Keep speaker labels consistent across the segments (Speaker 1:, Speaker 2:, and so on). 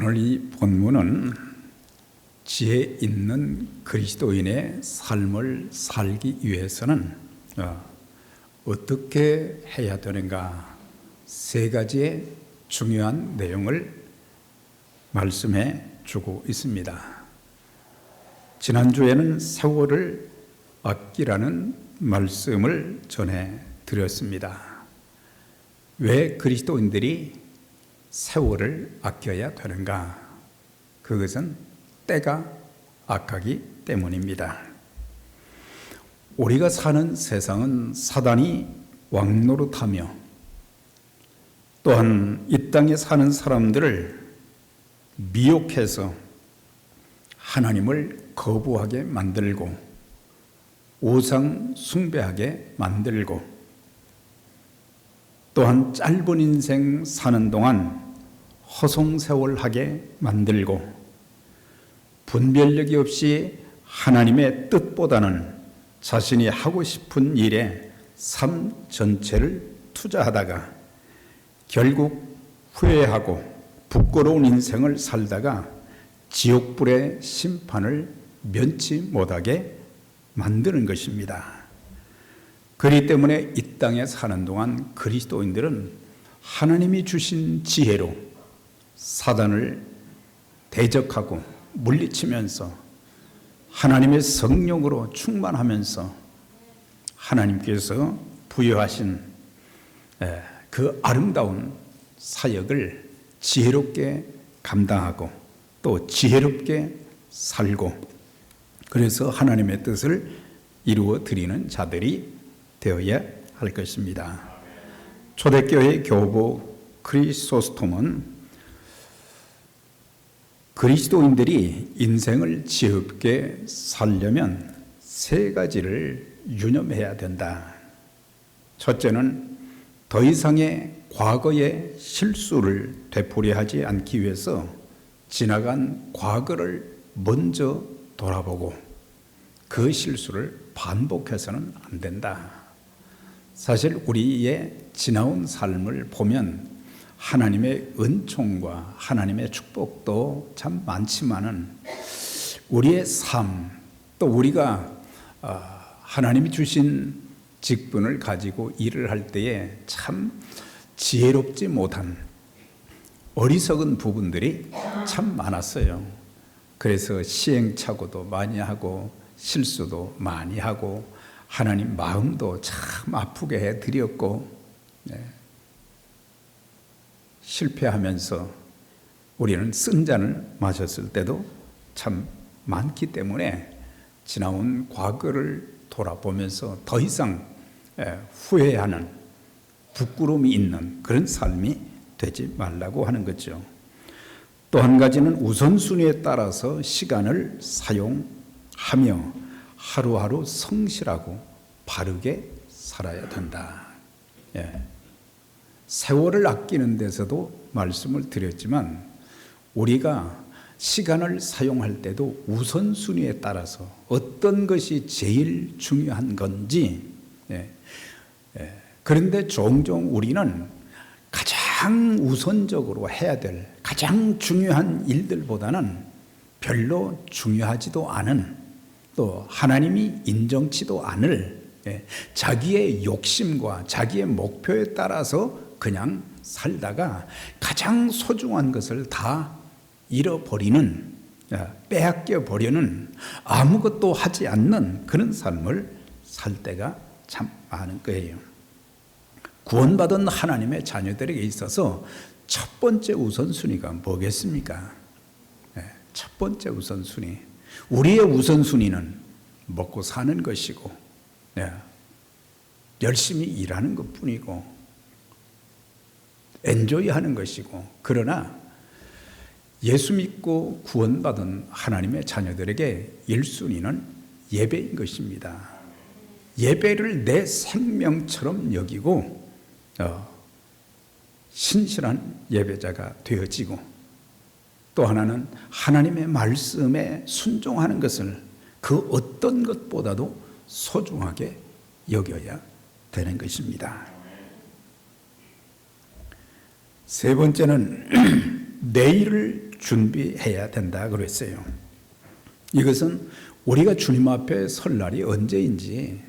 Speaker 1: 오늘 이 본문은 지혜 있는 그리스도인의 삶을 살기 위해서는 어떻게 해야 되는가, 세 가지의 중요한 내용을 말씀해 주고 있습니다. 지난주에는 세월을 아끼라는 말씀을 전해 드렸습니다. 왜 그리스도인들이 세월을 아껴야 되는가? 그것은 때가 악하기 때문입니다. 우리가 사는 세상은 사단이 왕노릇하며 또한 이 땅에 사는 사람들을 미혹해서 하나님을 거부하게 만들고 우상 숭배하게 만들고 또한 짧은 인생 사는 동안 허송세월하게 만들고 분별력이 없이 하나님의 뜻보다는 자신이 하고 싶은 일에 삶 전체를 투자하다가 결국 후회하고 부끄러운 인생을 살다가 지옥불의 심판을 면치 못하게 만드는 것입니다. 그렇기 때문에 이 땅에 사는 동안 그리스도인들은 하나님이 주신 지혜로 사단을 대적하고 물리치면서 하나님의 성령으로 충만하면서 하나님께서 부여하신 그 아름다운 사역을 지혜롭게 감당하고 또 지혜롭게 살고, 그래서 하나님의 뜻을 이루어 드리는 자들이 되어야 할 것입니다. 초대교회 교부 크리소스톰은 그리스도인들이 인생을 지혜롭게 살려면 세 가지를 유념해야 된다. 첫째는 더 이상의 과거의 실수를 되풀이하지 않기 위해서 지나간 과거를 먼저 돌아보고 그 실수를 반복해서는 안 된다. 사실 우리의 지나온 삶을 보면 하나님의 은총과 하나님의 축복도 참 많지만은 우리의 삶, 또 우리가 하나님이 주신 직분을 가지고 일을 할 때에 참 지혜롭지 못한 어리석은 부분들이 참 많았어요. 그래서 시행착오도 많이 하고 실수도 많이 하고 하나님 마음도 참 아프게 해드렸고, 실패하면서 우리는 쓴 잔을 마셨을 때도 참 많기 때문에 지나온 과거를 돌아보면서 더 이상 후회하는, 부끄러움이 있는 그런 삶이 되지 말라고 하는 거죠. 또 한 가지는 우선순위에 따라서 시간을 사용하며 하루하루 성실하고 바르게 살아야 된다. 세월을 아끼는 데서도 말씀을 드렸지만 우리가 시간을 사용할 때도 우선순위에 따라서 어떤 것이 제일 중요한 건지, 그런데 종종 우리는 가장 우선적으로 해야 될 가장 중요한 일들보다는 별로 중요하지도 않은, 또 하나님이 인정치도 않을 자기의 욕심과 자기의 목표에 따라서 그냥 살다가 가장 소중한 것을 다 잃어버리는, 빼앗겨 버리는, 아무것도 하지 않는 그런 삶을 살 때가 참 많은 거예요. 구원받은 하나님의 자녀들에게 있어서 첫 번째 우선순위가 뭐겠습니까? 첫 번째 우선순위, 우리의 우선순위는 먹고 사는 것이고 열심히 일하는 것뿐이고 엔조이하는 것이고, 그러나 예수 믿고 구원받은 하나님의 자녀들에게 1순위는 예배인 것입니다. 예배를 내 생명처럼 여기고 신실한 예배자가 되어지고, 또 하나는 하나님의 말씀에 순종하는 것을 그 어떤 것보다도 소중하게 여겨야 되는 것입니다. 세 번째는 내일을 준비해야 된다 그랬어요. 이것은 우리가 주님 앞에 설 날이 언제인지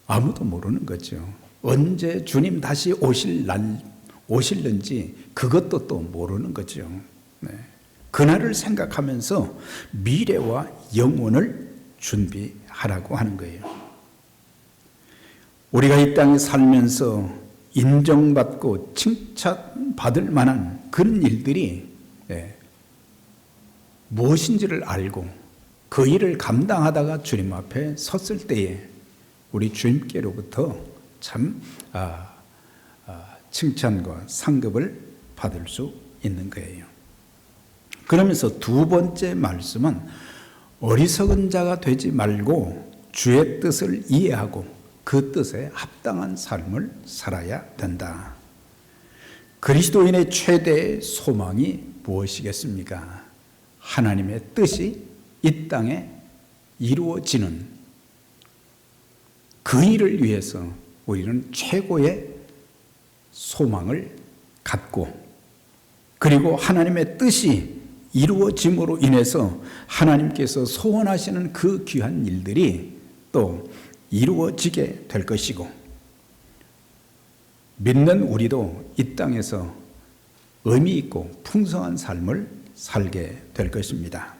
Speaker 1: 아무도 모르는 거죠. 언제 주님 다시 오실는지 그것도 또 모르는 거죠. 네. 그날을 생각하면서 미래와 영혼을 준비하라고 하는 거예요. 우리가 이 땅에 살면서 인정받고 칭찬받을 만한 그런 일들이 무엇인지를 알고 그 일을 감당하다가 주님 앞에 섰을 때에 우리 주님께로부터 참 칭찬과 상급을 받을 수 있는 거예요. 그러면서 두 번째 말씀은 어리석은 자가 되지 말고 주의 뜻을 이해하고 그 뜻에 합당한 삶을 살아야 된다. 그리스도인의 최대의 소망이 무엇이겠습니까? 하나님의 뜻이 이 땅에 이루어지는 그 일을 위해서 우리는 최고의 소망을 갖고, 그리고 하나님의 뜻이 이루어짐으로 인해서 하나님께서 소원하시는 그 귀한 일들이 또 이루어지게 될 것이고, 믿는 우리도 이 땅에서 의미 있고 풍성한 삶을 살게 될 것입니다.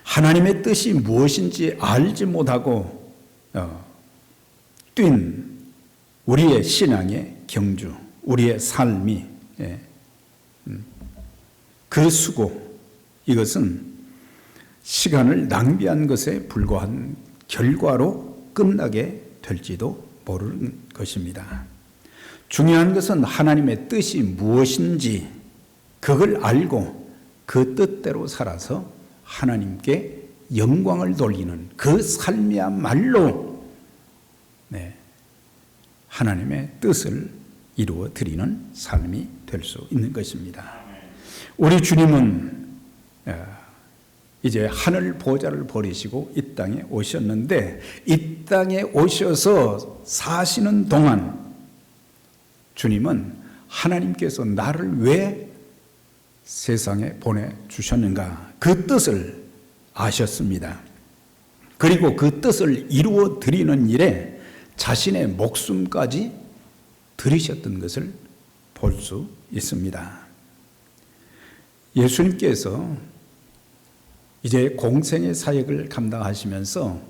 Speaker 1: 하나님의 뜻이 무엇인지 알지 못하고 뛴 우리의 신앙의 경주, 우리의 삶이 그 수고, 이것은 시간을 낭비한 것에 불과한 결과로 끝나게 될지도 모르는 것입니다. 중요한 것은 하나님의 뜻이 무엇인지 그걸 알고 그 뜻대로 살아서 하나님께 영광을 돌리는 그 삶이야말로 하나님의 뜻을 이루어 드리는 삶이 될 수 있는 것입니다. 우리 주님은 이제 하늘 보좌를 버리시고 이 땅에 오셨는데, 이 땅에 오셔서 사시는 동안 주님은 하나님께서 나를 왜 세상에 보내주셨는가, 그 뜻을 아셨습니다. 그리고 그 뜻을 이루어 드리는 일에 자신의 목숨까지 들이셨던 것을 볼 수 있습니다. 예수님께서 이제 공생의 사역을 감당하시면서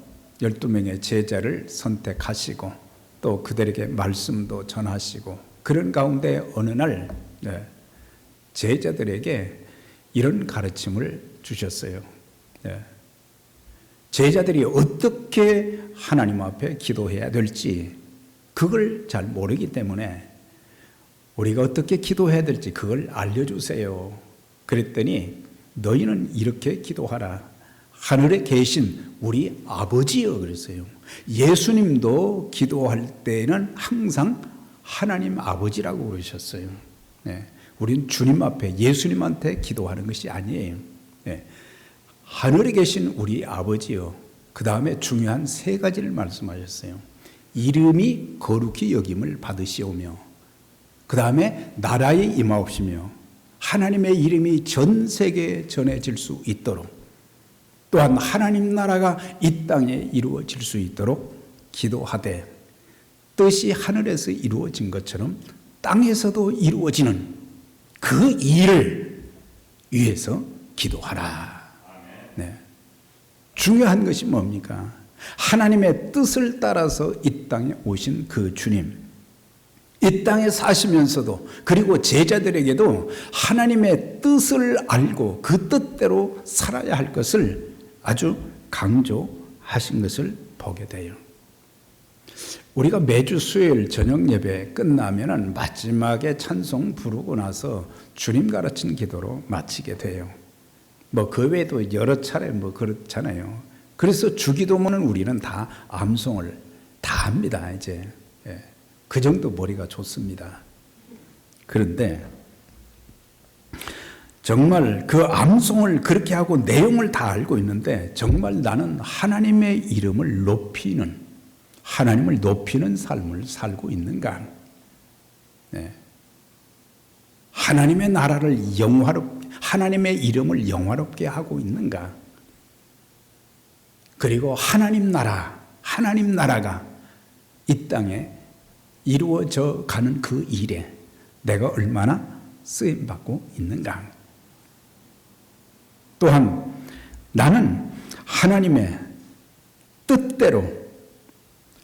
Speaker 1: 12명의 제자를 선택하시고 또 그들에게 말씀도 전하시고, 그런 가운데 어느 날 제자들에게 이런 가르침을 주셨어요. 제자들이 어떻게 하나님 앞에 기도해야 될지 그걸 잘 모르기 때문에 우리가 어떻게 기도해야 될지 그걸 알려주세요. 그랬더니 너희는 이렇게 기도하라. 하늘에 계신 우리 아버지여 그랬어요. 예수님도 기도할 때는 항상 하나님 아버지라고 그러셨어요. 우리는 주님 앞에 예수님한테 기도하는 것이 아니에요. 하늘에 계신 우리 아버지여, 그 다음에 중요한 세 가지를 말씀하셨어요. 이름이 거룩히 여김을 받으시오며, 그 다음에 나라에 임하옵시며, 하나님의 이름이 전 세계에 전해질 수 있도록, 또한 하나님 나라가 이 땅에 이루어질 수 있도록 기도하되, 뜻이 하늘에서 이루어진 것처럼 땅에서도 이루어지는 그 일을 위해서 기도하라. 중요한 것이 뭡니까? 하나님의 뜻을 따라서 이 땅에 오신 그 주님, 이 땅에 사시면서도, 그리고 제자들에게도 하나님의 뜻을 알고 그 뜻대로 살아야 할 것을 아주 강조하신 것을 보게 돼요. 우리가 매주 수요일 저녁 예배 끝나면은 마지막에 찬송 부르고 나서 주님 가르친 기도로 마치게 돼요. 그 외에도 여러 차례 그렇잖아요. 그래서 주기도문은 우리는 다 암송을 다 합니다. 이제 그 정도 머리가 좋습니다. 그런데 정말 그 암송을 그렇게 하고 내용을 다 알고 있는데, 정말 나는 하나님의 이름을 높이는, 하나님을 높이는 삶을 살고 있는가? 하나님의 나라를 영화롭게, 하나님의 이름을 영화롭게 하고 있는가? 그리고 하나님 나라가 이 땅에 이루어져 가는 그 일에 내가 얼마나 쓰임받고 있는가? 또한 나는 하나님의 뜻대로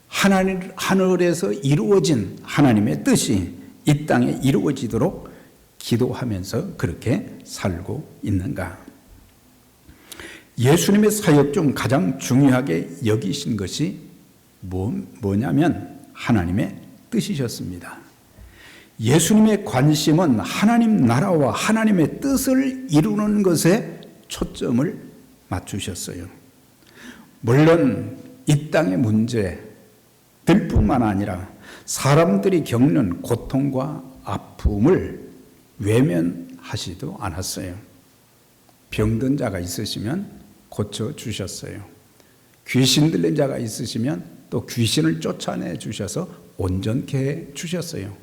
Speaker 1: 하늘에서 이루어진 하나님의 뜻이 이 땅에 이루어지도록 기도하면서 그렇게 살고 있는가? 예수님의 사역 중 가장 중요하게 여기신 것이 뭐냐면 하나님의 뜻이셨습니다. 예수님의 관심은 하나님 나라와 하나님의 뜻을 이루는 것에 초점을 맞추셨어요. 물론 이 땅의 문제들 뿐만 아니라 사람들이 겪는 고통과 아픔을 외면하지도 않았어요. 병든 자가 있으시면 고쳐주셨어요. 귀신 들린 자가 있으시면 또 귀신을 쫓아내 주셔서 온전케 해 주셨어요.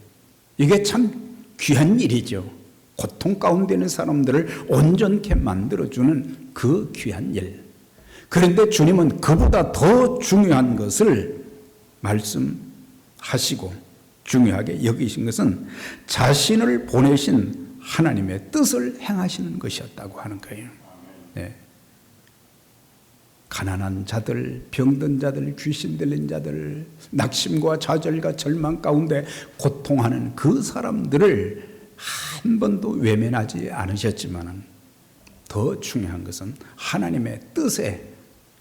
Speaker 1: 이게 참 귀한 일이죠. 고통 가운데 있는 사람들을 온전케 만들어주는 그 귀한 일. 그런데 주님은 그보다 더 중요한 것을 말씀하시고 중요하게 여기신 것은 자신을 보내신 하나님의 뜻을 행하시는 것이었다고 하는 거예요. 네. 가난한 자들, 병든 자들, 귀신 들린 자들, 낙심과 좌절과 절망 가운데 고통하는 그 사람들을 한 번도 외면하지 않으셨지만 더 중요한 것은 하나님의 뜻에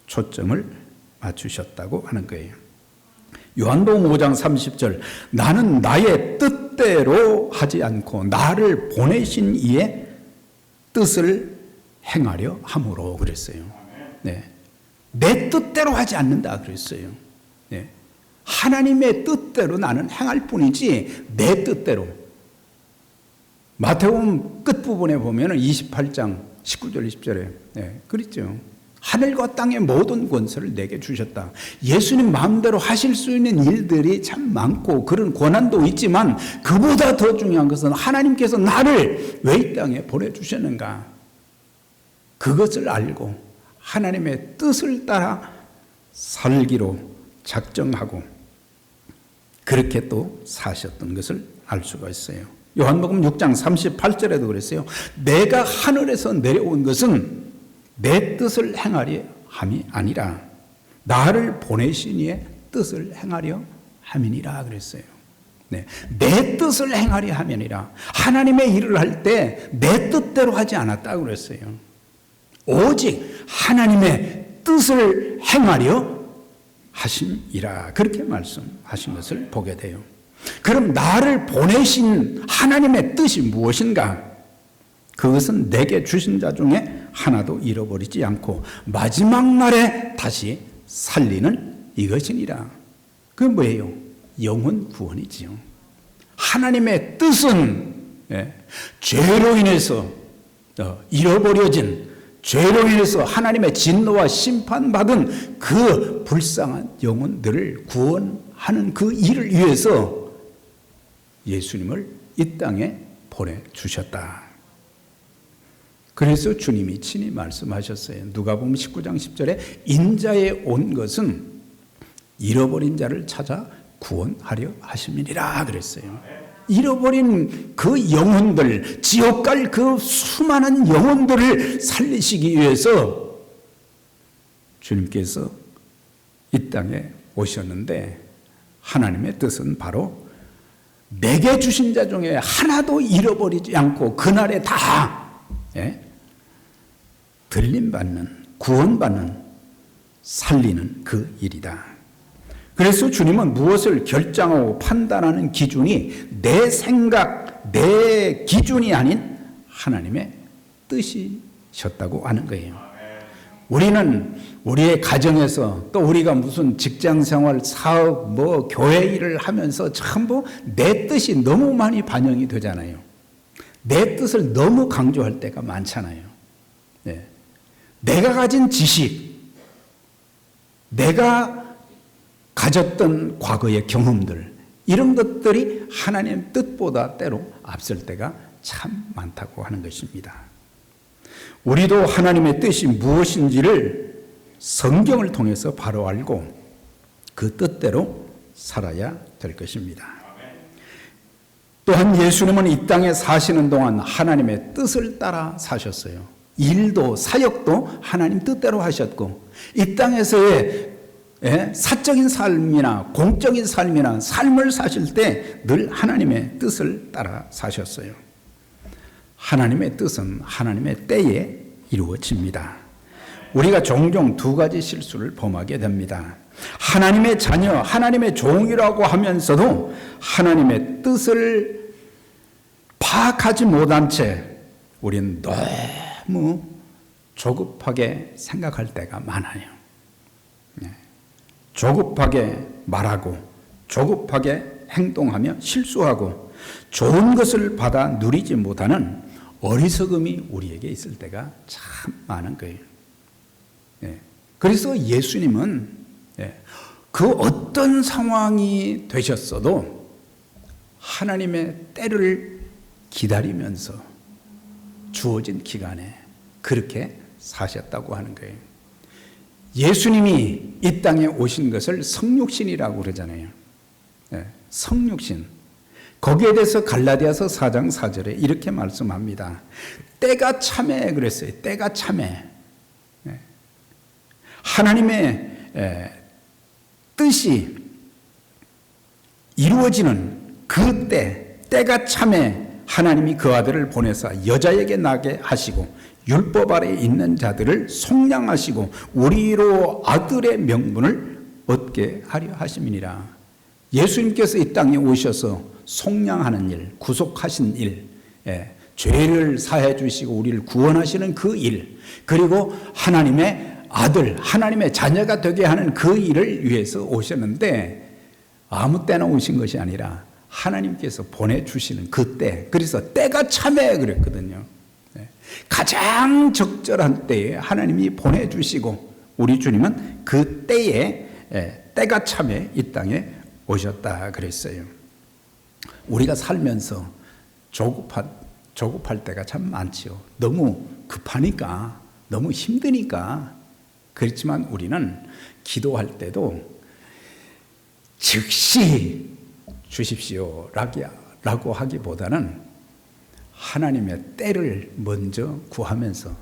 Speaker 1: 초점을 맞추셨다고 하는 거예요. 요한복음 5장 30절 나는 나의 뜻대로 하지 않고 나를 보내신 이의 뜻을 행하려 함으로 그랬어요. 네. 내 뜻대로 하지 않는다 그랬어요. 네. 하나님의 뜻대로 나는 행할 뿐이지 내 뜻대로. 마태복음 끝부분에 보면 28장 19절 20절에 네, 그랬죠. 하늘과 땅의 모든 권세를 내게 주셨다. 예수님 마음대로 하실 수 있는 일들이 참 많고 그런 권한도 있지만 그보다 더 중요한 것은 하나님께서 나를 왜 이 땅에 보내주셨는가. 그것을 알고 하나님의 뜻을 따라 살기로 작정하고 그렇게 또 사셨던 것을 알 수가 있어요. 요한복음 6장 38절에도 그랬어요. 내가 하늘에서 내려온 것은 내 뜻을 행하려 함이 아니라 나를 보내신 이의 뜻을 행하려 함이니라 그랬어요. 네. 내 뜻을 행하려 함이니라. 하나님의 일을 할 때 내 뜻대로 하지 않았다고 그랬어요. 오직 하나님의 뜻을 행하려 하심이라 그렇게 말씀하신 것을 보게 돼요. 그럼 나를 보내신 하나님의 뜻이 무엇인가? 그것은 내게 주신 자 중에 하나도 잃어버리지 않고 마지막 날에 다시 살리는 이것이니라. 그게 뭐예요? 영혼 구원이지요. 하나님의 뜻은 죄로 인해서 잃어버려진 죄로 인해서 하나님의 진노와 심판받은 그 불쌍한 영혼들을 구원하는 그 일을 위해서 예수님을 이 땅에 보내주셨다. 그래서 주님이 친히 말씀하셨어요. 누가복음 19장 10절에 인자에 온 것은 잃어버린 자를 찾아 구원하려 하심이니라 그랬어요. 잃어버린 그 영혼들, 지옥 갈 그 수많은 영혼들을 살리시기 위해서 주님께서 이 땅에 오셨는데 하나님의 뜻은 바로 내게 주신 자 중에 하나도 잃어버리지 않고 그날에 다 들림받는, 구원받는, 살리는 그 일이다. 그래서 주님은 무엇을 결정하고 판단하는 기준이 내 생각, 내 기준이 아닌 하나님의 뜻이셨다고 하는 거예요. 우리는 우리의 가정에서 또 우리가 무슨 직장생활, 사업, 교회 일을 하면서 전부 내 뜻이 너무 많이 반영이 되잖아요. 내 뜻을 너무 강조할 때가 많잖아요. 네. 내가 가진 지식, 내가 가졌던 과거의 경험들, 이런 것들이 하나님 뜻보다 때로 앞설 때가 참 많다고 하는 것입니다. 우리도 하나님의 뜻이 무엇인지를 성경을 통해서 바로 알고 그 뜻대로 살아야 될 것입니다. 또한 예수님은 이 땅에 사시는 동안 하나님의 뜻을 따라 사셨어요. 일도 사역도 하나님 뜻대로 하셨고, 이 땅에서의 사적인 삶이나 공적인 삶이나 삶을 사실 때 늘 하나님의 뜻을 따라 사셨어요. 하나님의 뜻은 하나님의 때에 이루어집니다. 우리가 종종 두 가지 실수를 범하게 됩니다. 하나님의 자녀, 하나님의 종이라고 하면서도 하나님의 뜻을 파악하지 못한 채 우리는 너무 조급하게 생각할 때가 많아요. 조급하게 말하고 조급하게 행동하며 실수하고 좋은 것을 받아 누리지 못하는 어리석음이 우리에게 있을 때가 참 많은 거예요. 그래서 예수님은 그 어떤 상황이 되셨어도 하나님의 때를 기다리면서 주어진 기간에 그렇게 사셨다고 하는 거예요. 예수님이 이 땅에 오신 것을 성육신이라고 그러잖아요. 성육신. 거기에 대해서 갈라디아서 4장 4절에 이렇게 말씀합니다. 때가 참에 그랬어요. 때가 참에. 하나님의 뜻이 이루어지는 그 때가 참에 하나님이 그 아들을 보내사 여자에게 나게 하시고 율법 아래 있는 자들을 속량하시고 우리로 아들의 명분을 얻게 하려 하심이니라. 예수님께서 이 땅에 오셔서 속량하는 일, 구속하신 일, 죄를 사해 주시고 우리를 구원하시는 그 일, 그리고 하나님의 아들, 하나님의 자녀가 되게 하는 그 일을 위해서 오셨는데 아무 때나 오신 것이 아니라 하나님께서 보내주시는 그 때, 그래서 때가 참에 그랬거든요. 가장 적절한 때에 하나님이 보내주시고 우리 주님은 그 때에 때가 참에 이 땅에 오셨다 그랬어요. 우리가 살면서 조급할 때가 참 많지요. 너무 급하니까, 너무 힘드니까. 그렇지만 우리는 기도할 때도 즉시 주십시오 라고 하기보다는 하나님의 때를 먼저 구하면서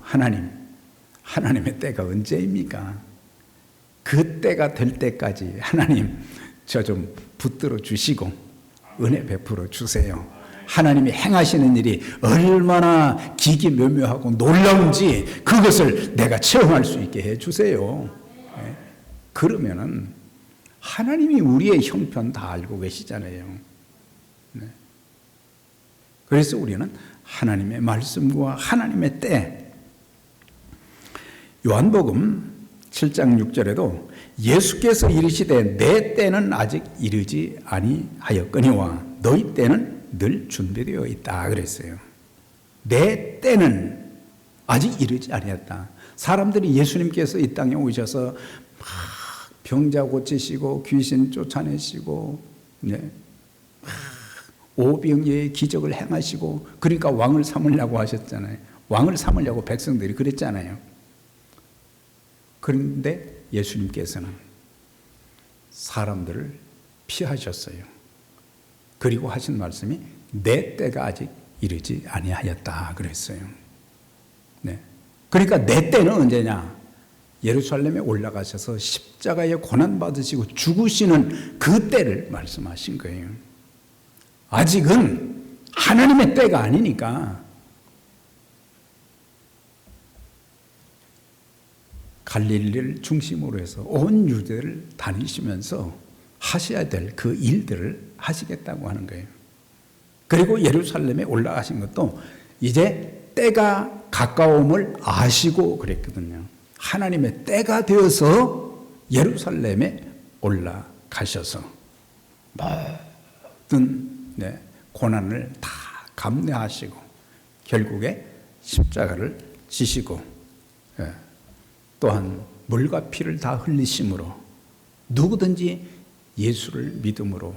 Speaker 1: 하나님의 때가 언제입니까? 그 때가 될 때까지 하나님 저 좀 붙들어 주시고 은혜 베풀어 주세요. 하나님이 행하시는 일이 얼마나 기기묘묘하고 놀라운지 그것을 내가 체험할 수 있게 해 주세요. 그러면은 하나님이 우리의 형편 다 알고 계시잖아요. 그래서 우리는 하나님의 말씀과 하나님의 때, 요한복음 7장 6절에도 예수께서 이르시되 내 때는 아직 이르지 아니하였거니와 너희 때는 늘 준비되어 있다 그랬어요. 내 때는 아직 이르지 아니었다. 사람들이 예수님께서 이 땅에 오셔서 막 병자 고치시고 귀신 쫓아내시고 오병이의 기적을 행하시고 그러니까 왕을 삼으려고 하셨잖아요. 왕을 삼으려고 백성들이 그랬잖아요. 그런데 예수님께서는 사람들을 피하셨어요. 그리고 하신 말씀이 내 때가 아직 이르지 아니하였다 그랬어요. 그러니까 내 때는 언제냐? 예루살렘에 올라가셔서 십자가에 고난받으시고 죽으시는 그 때를 말씀하신 거예요. 아직은 하나님의 때가 아니니까 갈릴리를 중심으로 해서 온 유대를 다니시면서 하셔야 될 그 일들을 하시겠다고 하는 거예요. 그리고 예루살렘에 올라가신 것도 이제 때가 가까움을 아시고 그랬거든요. 하나님의 때가 되어서 예루살렘에 올라가셔서 모든 고난을 다 감내하시고 결국에 십자가를 지시고 또한 물과 피를 다 흘리심으로 누구든지 예수를 믿음으로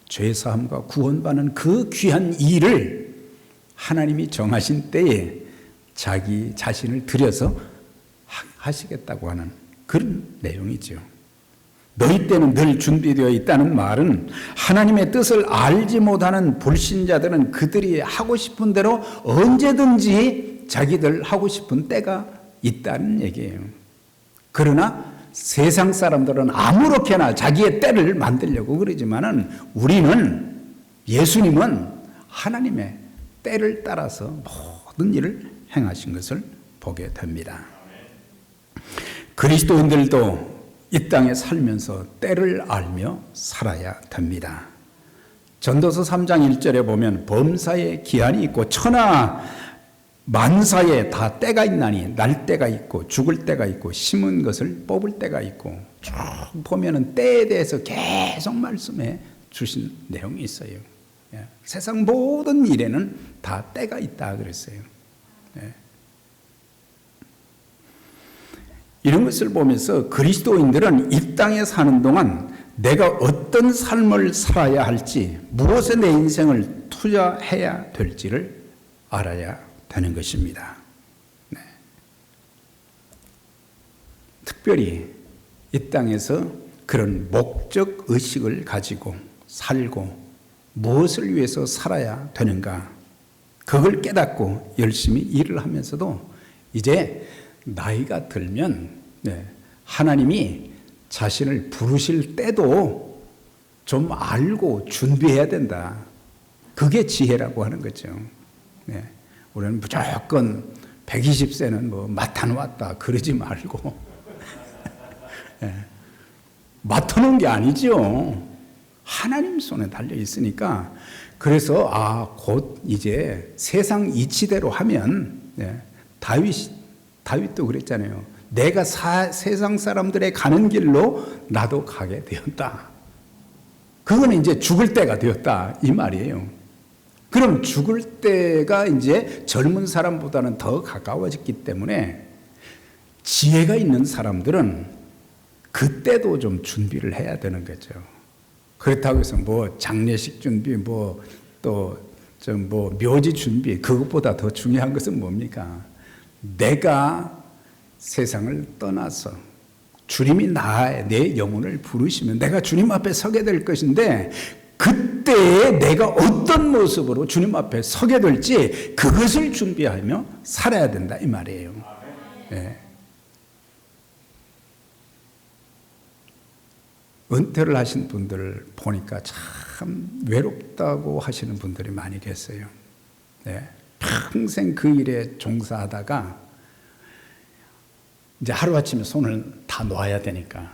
Speaker 1: 죄사함과 구원받는 그 귀한 일을 하나님이 정하신 때에 자기 자신을 들여서 하시겠다고 하는 그런 내용이죠. 너희 때는 늘 준비되어 있다는 말은 하나님의 뜻을 알지 못하는 불신자들은 그들이 하고 싶은 대로 언제든지 자기들 하고 싶은 때가 있다는 얘기예요. 그러나 세상 사람들은 아무렇게나 자기의 때를 만들려고 그러지만은 우리는, 예수님은 하나님의 때를 따라서 모든 일을 행하신 것을 보게 됩니다. 그리스도인들도 이 땅에 살면서 때를 알며 살아야 됩니다. 전도서 3장 1절에 보면 범사에 기한이 있고 천하 만사에 다 때가 있나니 날 때가 있고 죽을 때가 있고 심은 것을 뽑을 때가 있고, 쭉 보면은 때에 대해서 계속 말씀해 주신 내용이 있어요. 세상 모든 일에는 다 때가 있다 그랬어요. 이런 것을 보면서 그리스도인들은 이 땅에 사는 동안 내가 어떤 삶을 살아야 할지, 무엇에 내 인생을 투자해야 될지를 알아야 되는 것입니다. 특별히 이 땅에서 그런 목적 의식을 가지고 살고 무엇을 위해서 살아야 되는가, 그걸 깨닫고 열심히 일을 하면서도 이제 나이가 들면 하나님이 자신을 부르실 때도 좀 알고 준비해야 된다. 그게 지혜라고 하는 거죠. 우리는 무조건 120세는 뭐 맡아놓았다 그러지 말고 맡아놓은 게 아니죠. 하나님 손에 달려 있으니까. 그래서 곧 이제 세상 이치대로 하면, 다윗도 그랬잖아요. 내가 세상 사람들의 가는 길로 나도 가게 되었다. 그거는 이제 죽을 때가 되었다 이 말이에요. 그럼 죽을 때가 이제 젊은 사람보다는 더 가까워졌기 때문에 지혜가 있는 사람들은 그때도 좀 준비를 해야 되는 거죠. 그렇다고 해서 뭐 장례식 준비, 뭐 또 좀 뭐 묘지 준비, 그것보다 더 중요한 것은 뭡니까? 내가 세상을 떠나서 주님이 내 영혼을 부르시면 내가 주님 앞에 서게 될 것인데, 그때에 내가 어떤 모습으로 주님 앞에 서게 될지 그것을 준비하며 살아야 된다 이 말이에요. 은퇴를 하신 분들 보니까 참 외롭다고 하시는 분들이 많이 계세요. 평생 그 일에 종사하다가 이제 하루아침에 손을 다 놓아야 되니까.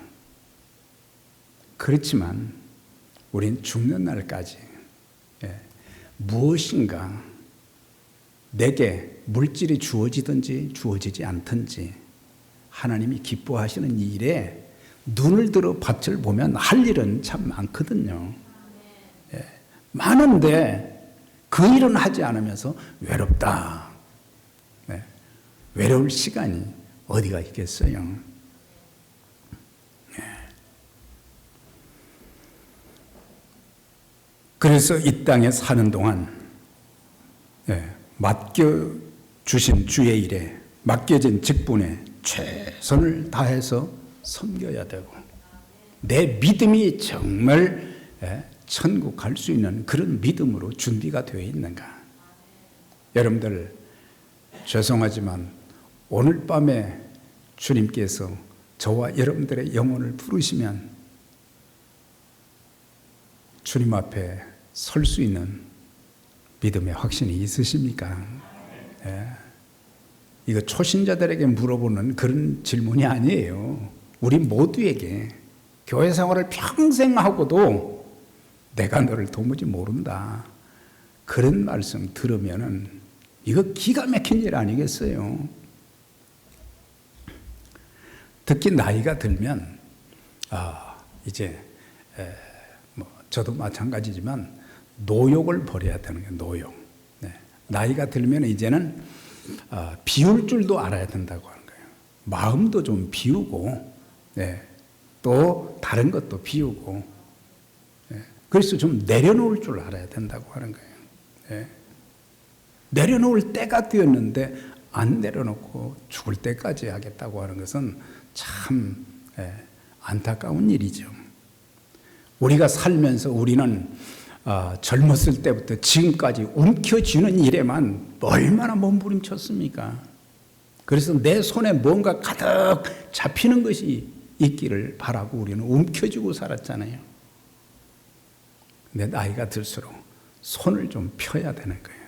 Speaker 1: 그렇지만 우린 죽는 날까지 무엇인가 내게 물질이 주어지든지 주어지지 않든지 하나님이 기뻐하시는 이 일에 눈을 들어 밭을 보면 할 일은 참 많거든요. 많은데 그 일은 하지 않으면서 외롭다. 외로울 시간이 어디가 있겠어요? 그래서 이 땅에 사는 동안 맡겨주신 주의 일에, 맡겨진 직분에 최선을 다해서 섬겨야 되고, 내 믿음이 정말 천국 갈 수 있는 그런 믿음으로 준비가 되어 있는가. 여러분들 죄송하지만 오늘 밤에 주님께서 저와 여러분들의 영혼을 부르시면 주님 앞에 설 수 있는 믿음의 확신이 있으십니까? 이거 초신자들에게 물어보는 그런 질문이 아니에요. 우리 모두에게, 교회 생활을 평생 하고도 내가 너를 도무지 모른다, 그런 말씀 들으면은 이거 기가 막힌 일 아니겠어요? 특히 나이가 들면 이제 저도 마찬가지지만 노욕을 버려야 되는 거예요. 노욕. 나이가 들면 이제는 비울 줄도 알아야 된다고 하는 거예요. 마음도 좀 비우고, 또 다른 것도 비우고, 그래서 좀 내려놓을 줄 알아야 된다고 하는 거예요. 내려놓을 때가 되었는데 안 내려놓고 죽을 때까지 하겠다고 하는 것은 참 안타까운 일이죠. 우리가 살면서 우리는 젊었을 때부터 지금까지 움켜쥐는 일에만 얼마나 몸부림쳤습니까? 그래서 내 손에 뭔가 가득 잡히는 것이 있기를 바라고 우리는 움켜쥐고 살았잖아요. 근데 나이가 들수록 손을 좀 펴야 되는 거예요.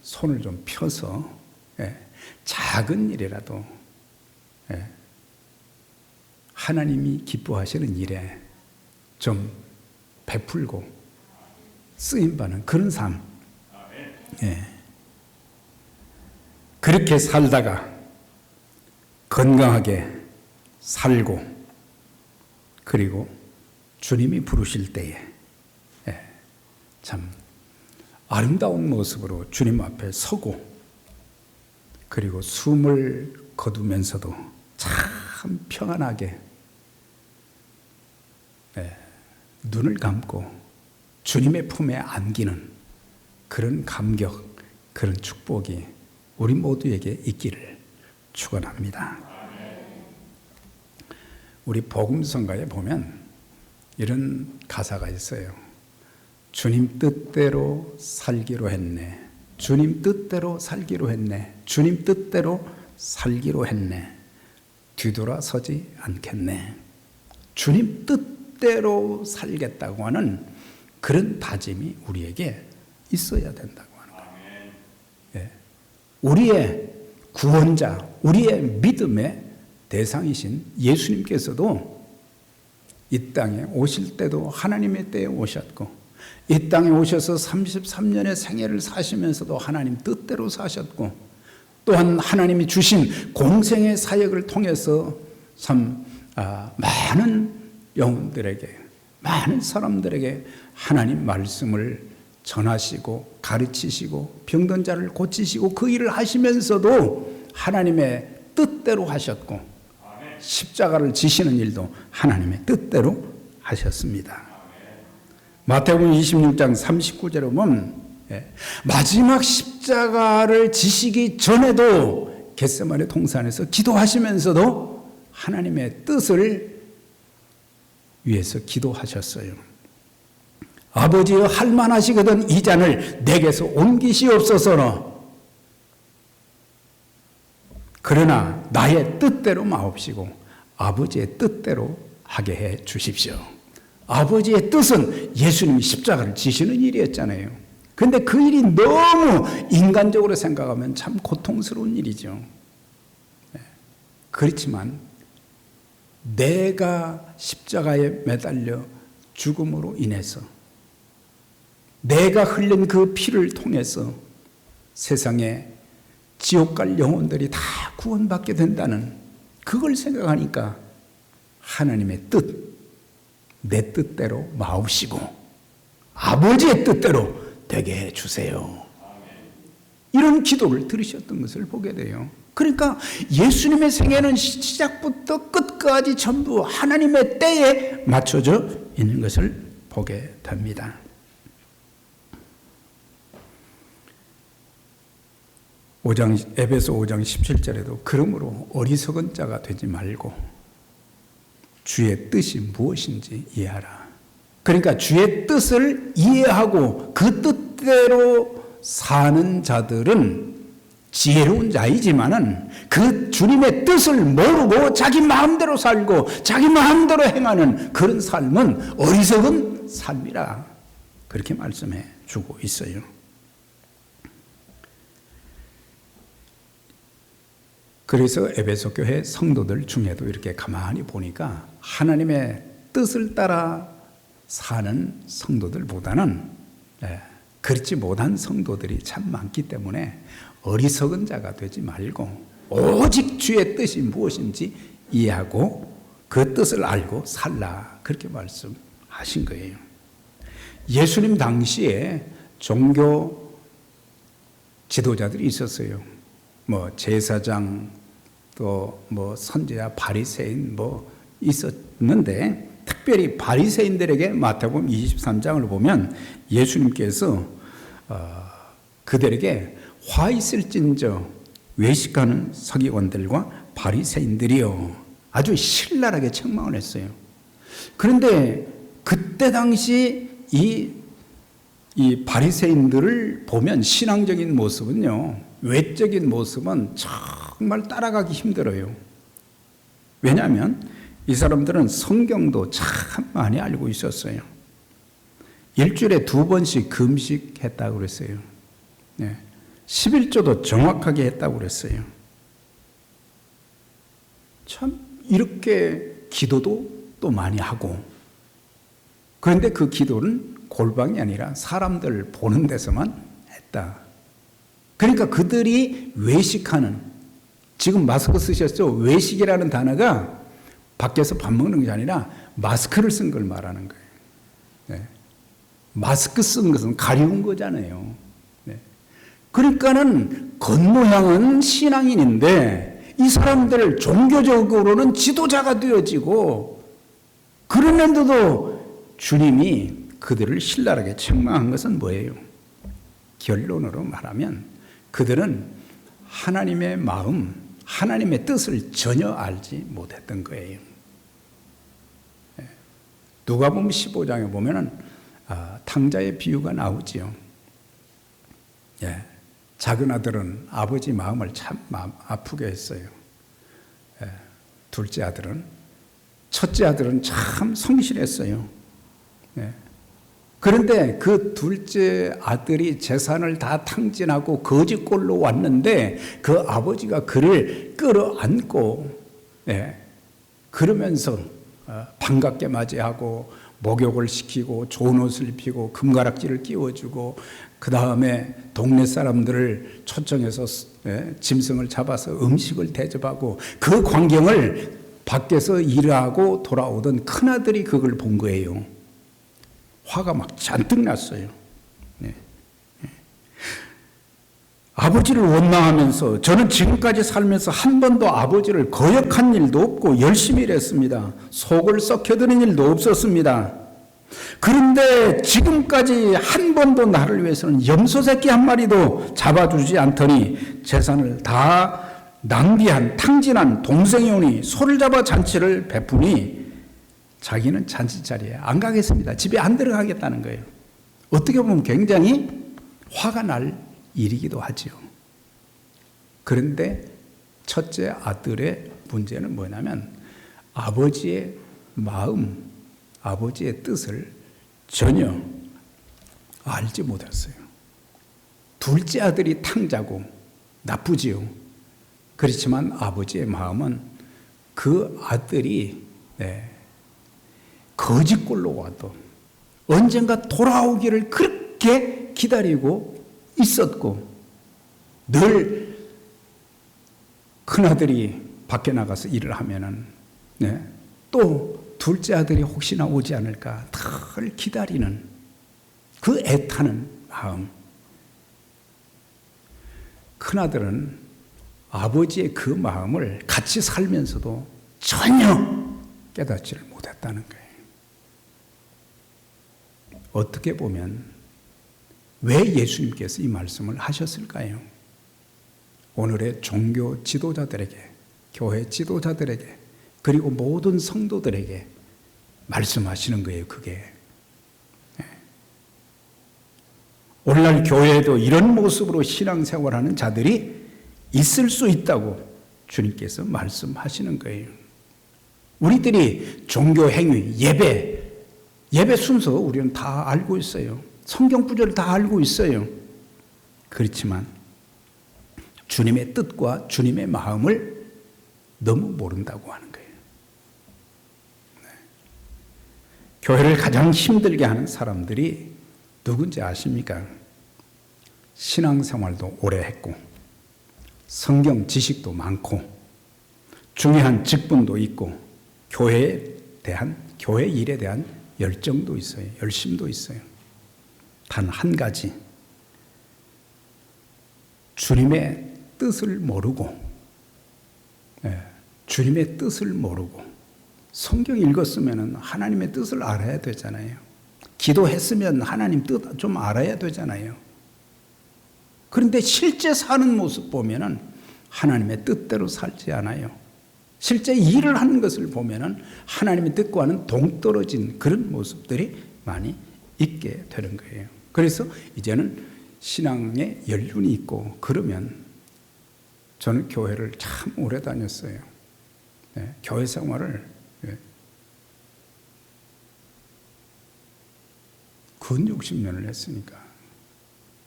Speaker 1: 손을 좀 펴서 작은 일이라도 하나님이 기뻐하시는 일에 좀 베풀고 쓰임받는 그런 삶. 그렇게 살다가 건강하게 살고 그리고 주님이 부르실 때에 참 아름다운 모습으로 주님 앞에 서고 그리고 숨을 거두면서도 참 평안하게 눈을 감고 주님의 품에 안기는 그런 감격, 그런 축복이 우리 모두에게 있기를 축원합니다. 우리 복음성가에 보면 이런 가사가 있어요. 주님 뜻대로 살기로 했네. 주님 뜻대로 살기로 했네. 주님 뜻대로 살기로 했네. 뒤돌아서지 않겠네. 주님 뜻대로 살겠다고 하는 그런 다짐이 우리에게 있어야 된다고 하는 거예요. 우리의 구원자, 우리의 믿음의 대상이신 예수님께서도 이 땅에 오실 때도 하나님의 때에 오셨고 이 땅에 오셔서 33년의 생애를 사시면서도 하나님 뜻대로 사셨고 또한 하나님이 주신 공생의 사역을 통해서 참 많은 영혼들에게 많은 사람들에게 하나님 말씀을 전하시고 가르치시고 병든 자를 고치시고 그 일을 하시면서도 하나님의 뜻대로 하셨고 십자가를 지시는 일도 하나님의 뜻대로 하셨습니다. 마태복음 26장 39절에 보면 마지막 십자가를 지시기 전에도 겟세마네 동산에서 기도하시면서도 하나님의 뜻을 위해서 기도하셨어요. 아버지여 할만하시거든 이 잔을 내게서 옮기시옵소서. 그러나 나의 뜻대로 마옵시고 아버지의 뜻대로 하게 해 주십시오. 아버지의 뜻은 예수님이 십자가를 지시는 일이었잖아요. 그런데 그 일이 너무 인간적으로 생각하면 참 고통스러운 일이죠. 그렇지만 내가 십자가에 매달려 죽음으로 인해서 내가 흘린 그 피를 통해서 세상에 지옥 갈 영혼들이 다 구원받게 된다는 그걸 생각하니까 하나님의 뜻, 내 뜻대로 마옵시고 아버지의 뜻대로 되게 해주세요. 이런 기도를 들으셨던 것을 보게 돼요. 그러니까 예수님의 생애는 시작부터 끝까지 전부 하나님의 때에 맞춰져 있는 것을 보게 됩니다. 에베소 5장 17절에도 그러므로 어리석은 자가 되지 말고 주의 뜻이 무엇인지 이해하라. 그러니까 주의 뜻을 이해하고 그 뜻대로 사는 자들은 지혜로운 자이지만은 그 주님의 뜻을 모르고 자기 마음대로 살고 자기 마음대로 행하는 그런 삶은 어리석은 삶이라 그렇게 말씀해 주고 있어요. 그래서 에베소 교회 성도들 중에도 이렇게 가만히 보니까 하나님의 뜻을 따라 사는 성도들보다는 그렇지 못한 성도들이 참 많기 때문에 어리석은 자가 되지 말고 오직 주의 뜻이 무엇인지 이해하고 그 뜻을 알고 살라 그렇게 말씀하신 거예요. 예수님 당시에 종교 지도자들이 있었어요. 뭐 제사장 또 뭐 선지자 바리새인 뭐 있었는데 특별히 바리새인들에게 마태복음 23장을 보면 예수님께서 그들에게 화 있을진저 외식하는 서기관들과 바리새인들이요, 아주 신랄하게 책망을 했어요. 그런데 그때 당시 이 바리새인들을 보면 신앙적인 모습은요, 외적인 모습은 정말 따라가기 힘들어요. 왜냐하면 이 사람들은 성경도 참 많이 알고 있었어요. 일주일에 2번씩 금식했다고 그랬어요. 11조도 정확하게 했다고 그랬어요. 참 이렇게 기도도 또 많이 하고, 그런데 그 기도는 골방이 아니라 사람들 보는 데서만 했다. 그러니까 그들이 외식하는, 지금 마스크 쓰셨죠? 외식이라는 단어가 밖에서 밥 먹는 게 아니라 마스크를 쓴 걸 말하는 거예요. 네. 마스크 쓴 것은 가려운 거잖아요. 네. 그러니까는 겉모양은 신앙인인데 이 사람들 종교적으로는 지도자가 되어지고, 그런데도 주님이 그들을 신랄하게 책망한 것은 뭐예요? 결론으로 말하면 그들은 하나님의 마음, 하나님의 뜻을 전혀 알지 못했던 거예요. 누가복음 15장에 보면은 탕자의 비유가 나오지요. 작은 아들은 아버지 마음을 참 아프게 했어요. 둘째 아들은, 첫째 아들은 참 성실했어요. 그런데 그 둘째 아들이 재산을 다 탕진하고 거지꼴로 왔는데 그 아버지가 그를 끌어안고, 그러면서 반갑게 맞이하고 목욕을 시키고 좋은 옷을 입히고 금가락지를 끼워주고, 그 다음에 동네 사람들을 초청해서 짐승을 잡아서 음식을 대접하고, 그 광경을 밖에서 일하고 돌아오던 큰아들이 그걸 본 거예요. 화가 막 잔뜩 났어요. 아버지를 원망하면서, 저는 지금까지 살면서 한 번도 아버지를 거역한 일도 없고 열심히 일했습니다. 속을 썩혀드린 일도 없었습니다. 그런데 지금까지 한 번도 나를 위해서는 염소 새끼 한 마리도 잡아주지 않더니 재산을 다 낭비한, 탕진한 동생이 오니 소를 잡아 잔치를 베푸니 자기는 잔치 자리에 안 가겠습니다. 집에 안 들어가겠다는 거예요. 어떻게 보면 굉장히 화가 날 일이기도 하죠. 그런데 첫째 아들의 문제는 뭐냐면 아버지의 마음, 아버지의 뜻을 전혀 알지 못했어요. 둘째 아들이 탕자고 나쁘지요. 그렇지만 아버지의 마음은 그 아들이 거지꼴로 와도 언젠가 돌아오기를 그렇게 기다리고 있었고, 늘 큰아들이 밖에 나가서 일을 하면은 또 둘째 아들이 혹시나 오지 않을까 늘 기다리는 그 애타는 마음. 큰아들은 아버지의 그 마음을 같이 살면서도 전혀 깨닫지를 못했다는 거예요. 어떻게 보면 왜 예수님께서 이 말씀을 하셨을까요? 오늘의 종교 지도자들에게, 교회 지도자들에게, 그리고 모든 성도들에게 말씀하시는 거예요, 그게. 오늘날 교회에도 이런 모습으로 신앙생활하는 자들이 있을 수 있다고 주님께서 말씀하시는 거예요. 우리들이 종교 행위, 예배 순서 우리는 다 알고 있어요. 성경 구절을 다 알고 있어요. 그렇지만 주님의 뜻과 주님의 마음을 너무 모른다고 하는 거예요. 교회를 가장 힘들게 하는 사람들이 누군지 아십니까? 신앙생활도 오래 했고, 성경 지식도 많고, 중요한 직분도 있고, 교회 일에 대한 열정도 있어요. 열심도 있어요. 단 한 가지, 주님의 뜻을 모르고, 주님의 뜻을 모르고, 성경 읽었으면 하나님의 뜻을 알아야 되잖아요. 기도했으면 하나님 뜻 좀 알아야 되잖아요. 그런데 실제 사는 모습 보면은 하나님의 뜻대로 살지 않아요. 실제 일을 하는 것을 보면은 하나님의 뜻과는 동떨어진 그런 모습들이 많이 있게 되는 거예요. 그래서 이제는 신앙에 연륜이 있고 그러면 저는 교회를 참 오래 다녔어요. 네, 교회 생활을 근 60년을 했으니까.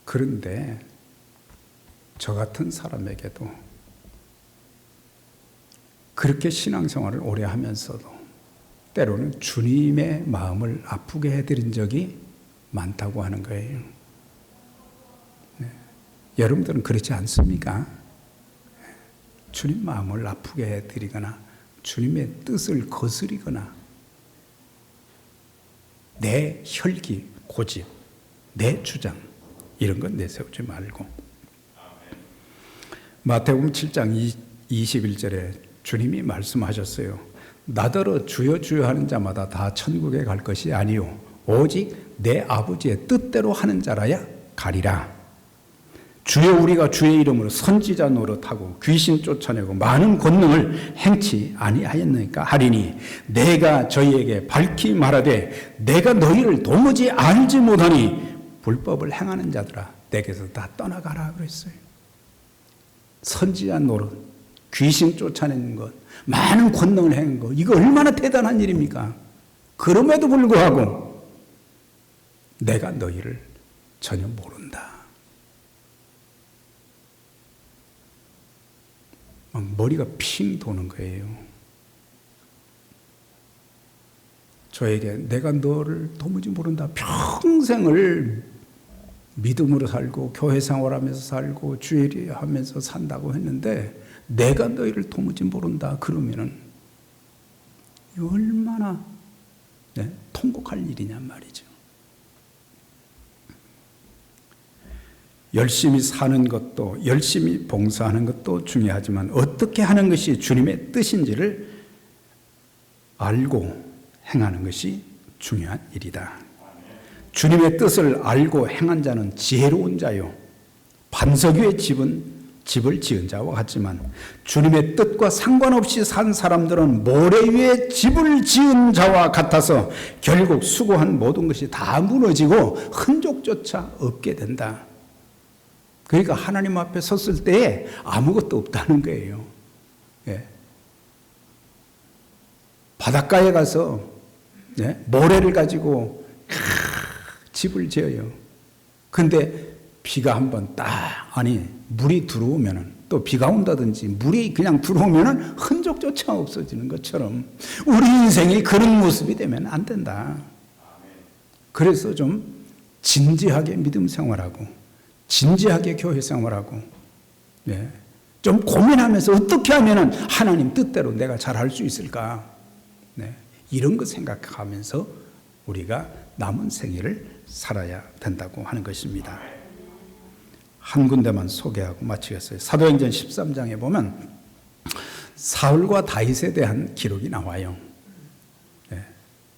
Speaker 1: 그런데 저 같은 사람에게도 그렇게 신앙생활을 오래 하면서도 때로는 주님의 마음을 아프게 해드린 적이 많다고 하는 거예요. 네. 여러분들은 그렇지 않습니까? 주님 마음을 아프게 해드리거나 주님의 뜻을 거스리거나 내 혈기, 고집, 내 주장 이런 건 내세우지 말고. 마태복음 7장 21절에 주님이 말씀하셨어요. 나더러 주여 주여 하는 자마다 다 천국에 갈 것이 아니요 오직 내 아버지의 뜻대로 하는 자라야 가리라. 주여 우리가 주의 이름으로 선지자 노릇하고 귀신 쫓아내고 많은 권능을 행치 아니하였나이까 하리니 내가 저희에게 밝히 말하되 내가 너희를 도무지 알지 못하니 불법을 행하는 자들아 내게서 다 떠나가라 그랬어요. 선지자 노릇, 귀신 쫓아내는 것, 많은 권능을 행한 것, 이거 얼마나 대단한 일입니까? 그럼에도 불구하고 내가 너희를 전혀 모른다. 머리가 핑 도는 거예요. 저에게 내가 너를 도무지 모른다. 평생을 믿음으로 살고 교회 생활하면서 살고 주일이 하면서 산다고 했는데 내가 너희를 도무지 모른다. 그러면은 얼마나 통곡할 일이냐 말이죠. 열심히 사는 것도 열심히 봉사하는 것도 중요하지만 어떻게 하는 것이 주님의 뜻인지를 알고 행하는 것이 중요한 일이다. 주님의 뜻을 알고 행한 자는 지혜로운 자요 반석 위에 집을 지은 자와 같지만 주님의 뜻과 상관없이 산 사람들은 모래 위에 집을 지은 자와 같아서 결국 수고한 모든 것이 다 무너지고 흔적조차 없게 된다. 그러니까 하나님 앞에 섰을 때에 아무것도 없다는 거예요. 예. 바닷가에 가서 모래를 가지고 집을 지어요. 근데 비가 한번 물이 들어오면은 또 비가 온다든지 물이 그냥 들어오면은 흔적조차 없어지는 것처럼 우리 인생이 그런 모습이 되면 안 된다. 그래서 좀 진지하게 믿음 생활하고 진지하게 교회 생활하고 좀 고민하면서 어떻게 하면 하나님 뜻대로 내가 잘할 수 있을까 이런 거 생각하면서 우리가 남은 생애를 살아야 된다고 하는 것입니다. 한 군데만 소개하고 마치겠어요. 사도행전 13장에 보면 사울과 다윗에 대한 기록이 나와요.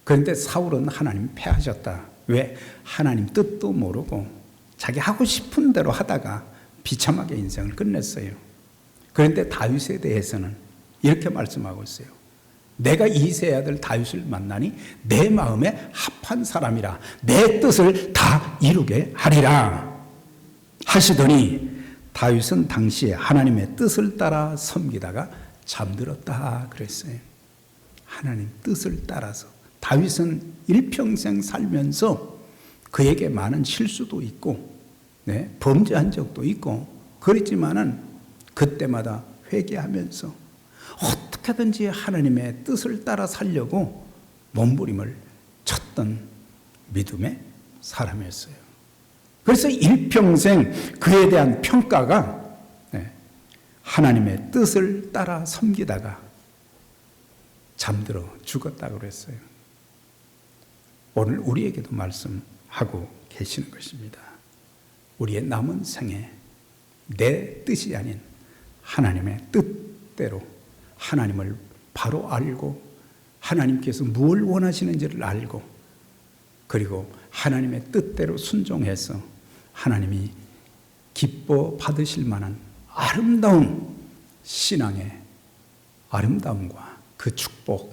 Speaker 1: 그런데 사울은 하나님 패하셨다. 왜? 하나님 뜻도 모르고 자기 하고 싶은 대로 하다가 비참하게 인생을 끝냈어요. 그런데 다윗에 대해서는 이렇게 말씀하고 있어요. 내가 이새의 아들 다윗을 만나니 내 마음에 합한 사람이라 내 뜻을 다 이루게 하리라 하시더니 다윗은 당시에 하나님의 뜻을 따라 섬기다가 잠들었다 그랬어요. 하나님 뜻을 따라서 다윗은 일평생 살면서 그에게 많은 실수도 있고 범죄한 적도 있고 그랬지만은 그때마다 회개하면서 어떻게든지 하나님의 뜻을 따라 살려고 몸부림을 쳤던 믿음의 사람이었어요. 그래서 일평생 그에 대한 평가가 하나님의 뜻을 따라 섬기다가 잠들어 죽었다고 그랬어요. 오늘 우리에게도 말씀하고 계시는 것입니다. 우리의 남은 생에 내 뜻이 아닌 하나님의 뜻대로 하나님을 바로 알고 하나님께서 무엇을 원하시는지를 알고 그리고 하나님의 뜻대로 순종해서 하나님이 기뻐 받으실 만한 아름다운 신앙의 아름다움과 그 축복뿐만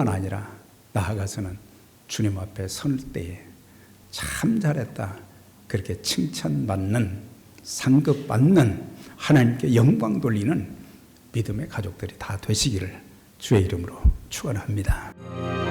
Speaker 1: 아니라 나아가서는 주님 앞에 설 때에 참 잘했다 그렇게 칭찬받는, 상급받는, 하나님께 영광 돌리는 믿음의 가족들이 다 되시기를 주의 이름으로 축원합니다.